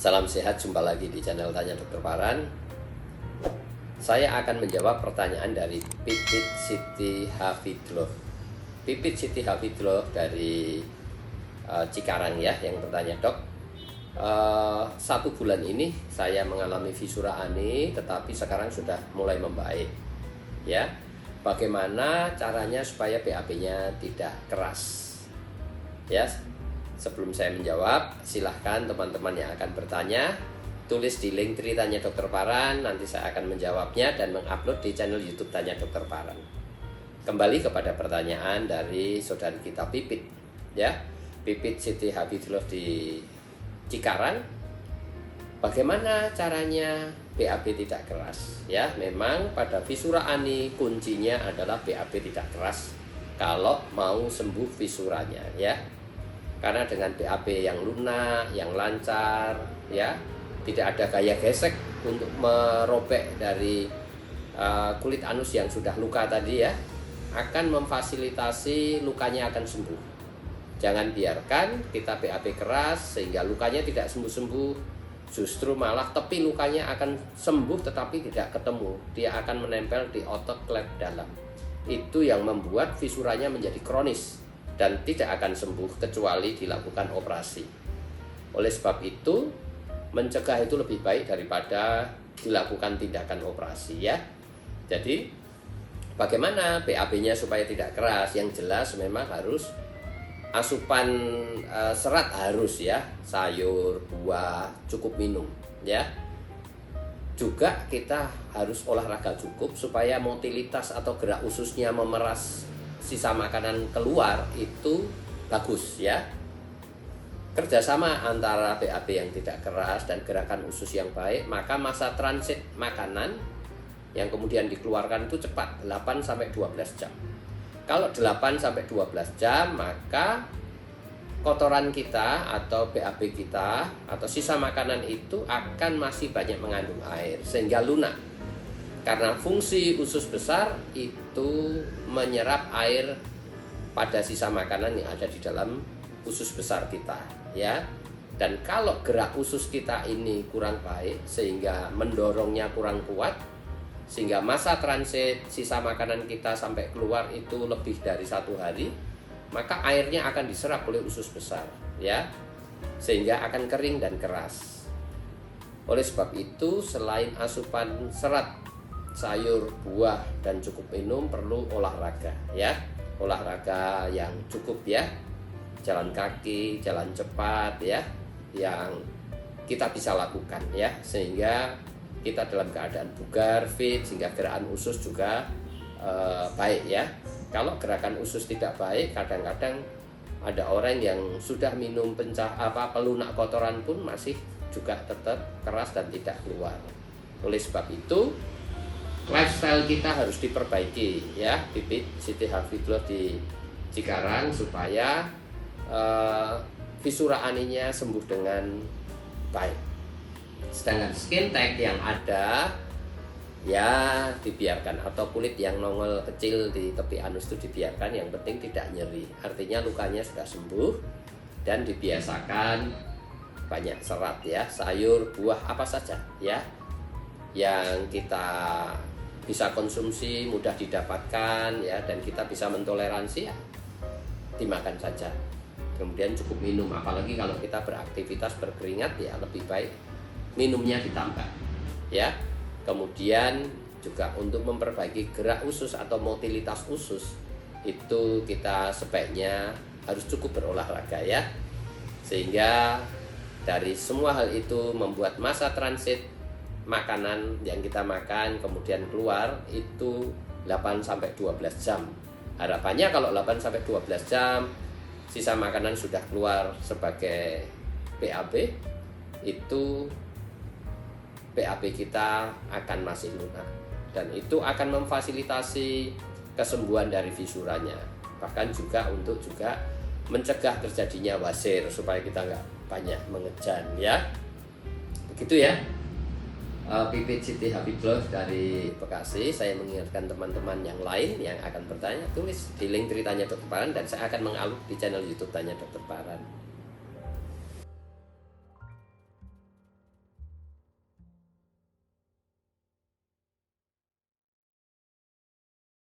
Salam sehat, jumpa lagi di channel Tanya Dokter Paran. Saya akan menjawab pertanyaan dari Pipit Siti Hafidloh. Pipit Siti Hafidloh dari Cikarang ya, yang bertanya, Dok, 1 bulan ini saya mengalami visura ani, tetapi sekarang sudah mulai membaik. Ya, bagaimana caranya supaya BAB-nya tidak keras? Ya, sebelum saya menjawab, silahkan teman-teman yang akan bertanya tulis di link Tanya Dokter Paran. Nanti saya akan menjawabnya dan mengupload di channel YouTube Tanya Dokter Paran. Kembali kepada pertanyaan dari saudari kita Pipit, ya, Pipit Siti Hafidloh di Cikarang. Bagaimana caranya BAB tidak keras? Ya, memang pada visura ani kuncinya adalah BAB tidak keras kalau mau sembuh visuranya, ya. Karena dengan BAB yang lunak, yang lancar, ya, tidak ada gaya gesek untuk merobek dari kulit anus yang sudah luka tadi, ya, akan memfasilitasi lukanya akan sembuh. Jangan biarkan kita BAB keras sehingga lukanya tidak sembuh-sembuh, justru malah tepi lukanya akan sembuh tetapi tidak ketemu. Dia akan menempel di otot klep dalam. Itu yang membuat visuranya menjadi kronis dan tidak akan sembuh kecuali dilakukan operasi. Oleh sebab itu, mencegah itu lebih baik daripada dilakukan tindakan operasi, ya. Jadi, bagaimana BAB-nya supaya tidak keras? Yang jelas memang harus asupan serat harus, ya, sayur, buah, cukup minum, ya. Juga kita harus olahraga cukup supaya motilitas atau gerak ususnya memeras sisa makanan keluar itu bagus, ya. Kerjasama antara BAB yang tidak keras dan gerakan usus yang baik, maka masa transit makanan yang kemudian dikeluarkan itu cepat, 8-12 jam. Kalau 8-12 jam, maka kotoran kita atau BAB kita atau sisa makanan itu akan masih banyak mengandung air sehingga lunak. Karena fungsi usus besar itu menyerap air pada sisa makanan yang ada di dalam usus besar kita, ya. Dan kalau gerak usus kita ini kurang baik sehingga mendorongnya kurang kuat, sehingga masa transit sisa makanan kita sampai keluar itu lebih dari 1 hari, maka airnya akan diserap oleh usus besar, ya, sehingga akan kering dan keras. Oleh sebab itu, selain asupan serat, sayur, buah, dan cukup minum, perlu olahraga, ya. Olahraga yang cukup, ya. Jalan kaki, jalan cepat, ya, yang kita bisa lakukan, ya, sehingga kita dalam keadaan bugar, fit, sehingga gerakan usus juga baik, ya. Kalau gerakan usus tidak baik, kadang-kadang ada orang yang sudah minum pelunak kotoran pun masih juga tetap keras dan tidak keluar. Oleh sebab itu, lifestyle kita harus diperbaiki, ya, Pipit Siti Hafidloh di Cikarang, supaya visura aninya sembuh dengan baik. Sedangkan skin tag yang ada, ya, dibiarkan, atau kulit yang nongol kecil di tepi anus itu dibiarkan, yang penting tidak nyeri. Artinya lukanya sudah sembuh dan dibiasakan banyak serat, ya, sayur, buah, apa saja, ya, yang kita bisa konsumsi, mudah didapatkan, ya, dan kita bisa mentoleransi, ya, dimakan saja. Kemudian cukup minum, apalagi kalau kita beraktivitas berkeringat, ya, lebih baik minumnya ditambah, ya. Kemudian juga untuk memperbaiki gerak usus atau motilitas usus itu kita sebaiknya harus cukup berolahraga, ya, sehingga dari semua hal itu membuat masa transit makanan yang kita makan kemudian keluar itu 8-12 jam. Harapannya kalau 8-12 jam sisa makanan sudah keluar sebagai BAB, itu BAB kita akan masih lunak dan itu akan memfasilitasi kesembuhan dari visuranya, bahkan juga untuk mencegah terjadinya wasir supaya kita nggak banyak mengejan, ya. Begitu, ya, Pipit Siti Hafidloh dari Bekasi. Saya mengingatkan teman-teman yang lain yang akan bertanya, tulis di link Tanya Dokter Paran dan saya akan mengupload di channel YouTube Tanya Dokter Paran.